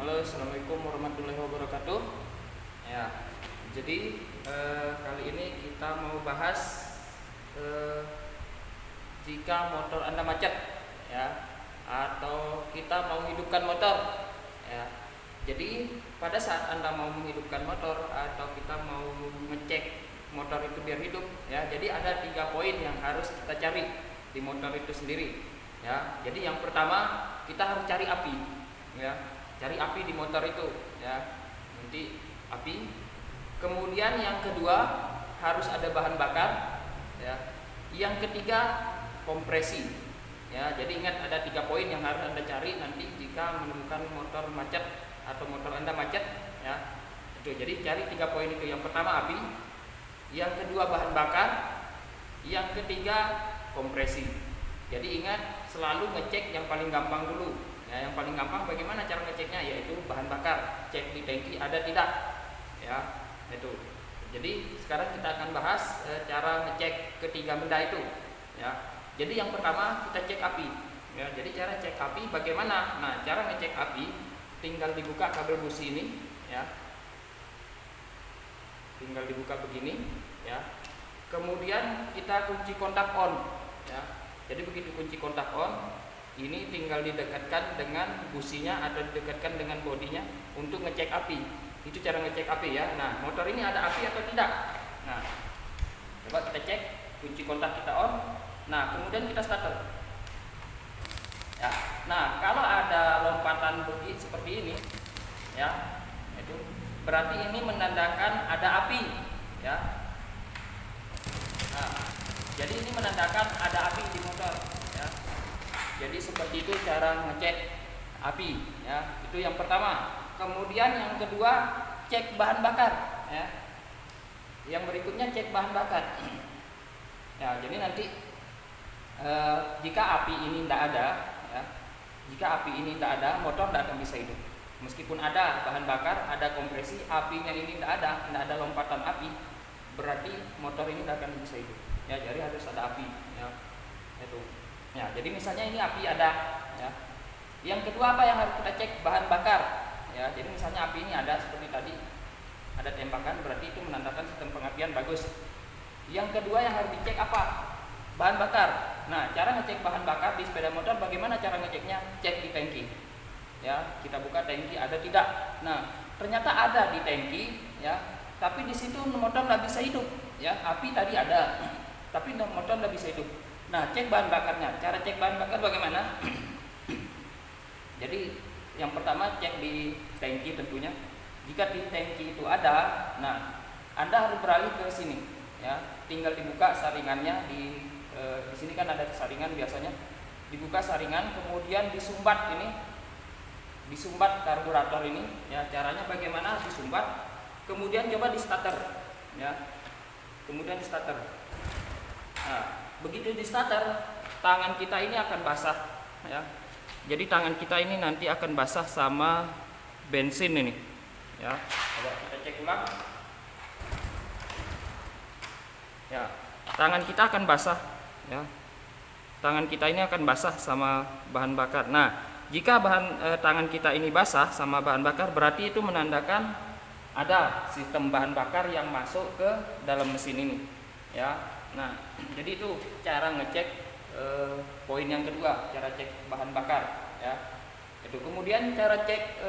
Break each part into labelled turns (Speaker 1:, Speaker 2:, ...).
Speaker 1: Halo, assalamualaikum warahmatullahi wabarakatuh. Ya, jadi kali ini kita mau bahas jika motor Anda macet, ya, atau kita mau hidupkan motor, ya. Jadi pada saat Anda mau menghidupkan motor atau kita mau ngecek motor itu biar hidup, ya. Jadi ada 3 poin yang harus kita cari di motor itu sendiri, ya. Jadi yang pertama kita harus cari api, ya. Cari api di motor itu, ya, nanti api. Kemudian yang kedua harus ada bahan bakar, ya. Yang ketiga kompresi, ya. Jadi ingat ada 3 poin yang harus Anda cari nanti jika menemukan motor macet atau motor Anda macet, ya. Itu jadi cari 3 poin itu. Yang pertama api, yang kedua bahan bakar, yang ketiga kompresi. Jadi ingat selalu ngecek yang paling gampang dulu. Ya, yang paling gampang bagaimana cara ngeceknya, yaitu bahan bakar, cek di tangki ada tidak, ya, itu. Jadi sekarang kita akan bahas cara ngecek ketiga benda itu, ya. Jadi yang pertama kita cek api, ya. Jadi cara cek api bagaimana? Nah, cara ngecek api tinggal dibuka kabel busi ini, ya. Tinggal dibuka begini, ya. Kemudian kita kunci kontak on, ya. Jadi begitu kunci kontak on, ini tinggal didekatkan dengan businya atau didekatkan dengan bodinya untuk ngecek api. Itu cara ngecek api, ya. Nah, motor ini ada api atau tidak? Nah, coba kita cek, kunci kontak kita on. Nah, kemudian kita starter, ya. Nah, kalau ada lompatan seperti ini, ya, itu berarti ini menandakan ada api, ya. Nah, jadi ini menandakan ada api di motor, ya. Jadi seperti itu cara ngecek api, ya. Itu yang pertama. Kemudian yang kedua cek bahan bakar, ya. Yang berikutnya cek bahan bakar. Ya, jadi nanti jika api ini tidak ada, ya, jika api ini tidak ada, motor tidak akan bisa hidup. Meskipun ada bahan bakar, ada kompresi, apinya ini tidak ada lompatan api, berarti motor ini tidak akan bisa hidup. Ya, jadi harus ada api, ya. Itu. Ya, jadi misalnya ini api ada, ya. Yang kedua apa yang harus kita cek? Bahan bakar, ya. Jadi misalnya api ini ada seperti tadi, ada tembakan, berarti itu menandakan sistem pengapian bagus. Yang kedua yang harus dicek apa? Bahan bakar. Nah, cara ngecek bahan bakar di sepeda motor bagaimana cara ngeceknya? Cek di tangki, ya. Kita buka tangki ada tidak? Nah, ternyata ada di tangki, ya. Tapi di situ motor nggak bisa hidup, ya. Api tadi ada, tapi motor nggak bisa hidup. Nah, cek bahan bakarnya. Cara cek bahan bakar bagaimana? Jadi yang pertama cek di tangki tentunya. Jika di tangki itu ada, nah Anda harus beralih ke sini, ya. Tinggal dibuka saringannya di sini kan ada saringan biasanya. Dibuka saringan, kemudian disumbat ini, disumbat karburator ini, ya. Caranya bagaimana? Disumbat, kemudian coba di starter, ya. Kemudian di starter. Nah, begitu di starter, tangan kita ini akan basah, ya. Jadi tangan kita ini nanti akan basah sama bensin ini, ya. Coba kita cek ulang. Ya, tangan kita akan basah, ya. Tangan kita ini akan basah sama bahan bakar. Nah, jika tangan kita ini basah sama bahan bakar, berarti itu menandakan ada sistem bahan bakar yang masuk ke dalam mesin ini, ya. Nah, jadi itu cara ngecek poin yang kedua, cara cek bahan bakar, ya. Itu. Kemudian cara cek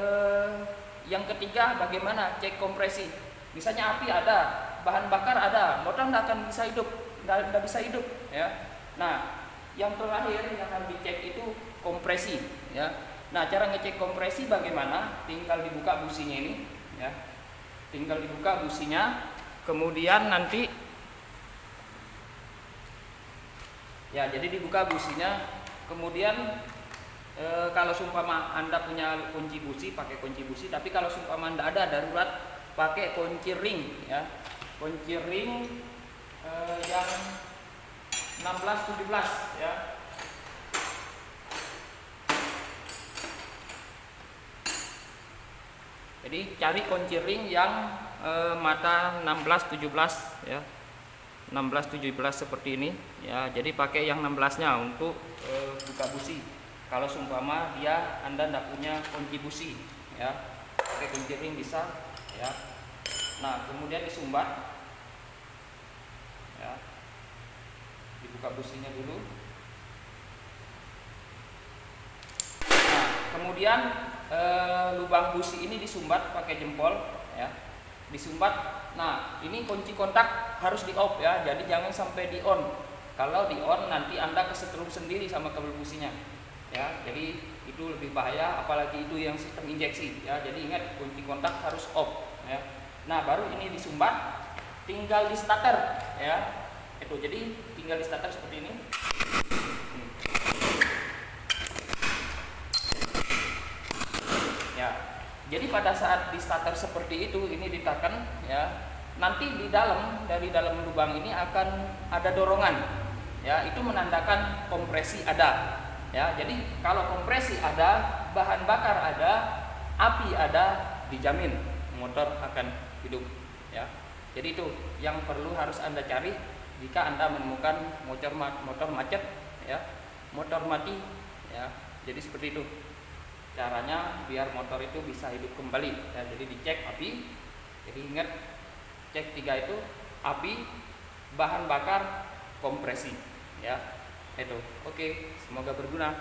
Speaker 1: yang ketiga bagaimana cek kompresi. Misalnya api ada, bahan bakar ada, motor nggak akan bisa hidup, nggak bisa hidup, ya. Nah, yang terakhir yang harus dicek itu kompresi, ya. Nah, cara ngecek kompresi bagaimana? Tinggal dibuka businya ini, ya. Tinggal dibuka businya, kemudian nanti, ya, jadi dibuka businya, kemudian kalau seumpama Anda punya kunci busi, pakai kunci busi. Tapi kalau seumpama Anda ada darurat, pakai kunci ring, ya. Kunci ring yang 16-17, ya. Jadi cari kunci ring yang mata 16-17, ya. 16-17 seperti ini, ya. Jadi pakai yang 16-nya untuk buka busi. Kalau seumpama Anda tidak punya kunci busi, ya, pakai kunci ring bisa ya. Nah kemudian disumbat ya, dibuka businya dulu. Nah kemudian lubang busi ini disumbat pakai jempol ya, disumbat. Nah ini kunci kontak harus di off ya, jadi jangan sampai di on. Kalau di on nanti Anda kesetrum sendiri sama kabel businya ya, jadi itu lebih bahaya, apalagi itu yang sistem injeksi ya. Jadi ingat kunci kontak harus off ya. Nah baru ini disumbat, tinggal di starter ya. Itu jadi tinggal di starter seperti ini. Ya. Jadi pada saat di starter seperti itu ini ditekan ya. Nanti di dalam, dari dalam lubang ini akan ada dorongan ya, itu menandakan kompresi ada ya. Jadi kalau kompresi ada, bahan bakar ada, api ada, dijamin motor akan hidup ya. Jadi itu yang perlu harus Anda cari jika Anda menemukan motor macet ya, motor mati ya. Jadi seperti itu caranya biar motor itu bisa hidup kembali ya. Jadi dicek api, jadi ingat cek 3 itu: api, bahan bakar, kompresi ya. Itu oke, semoga berguna.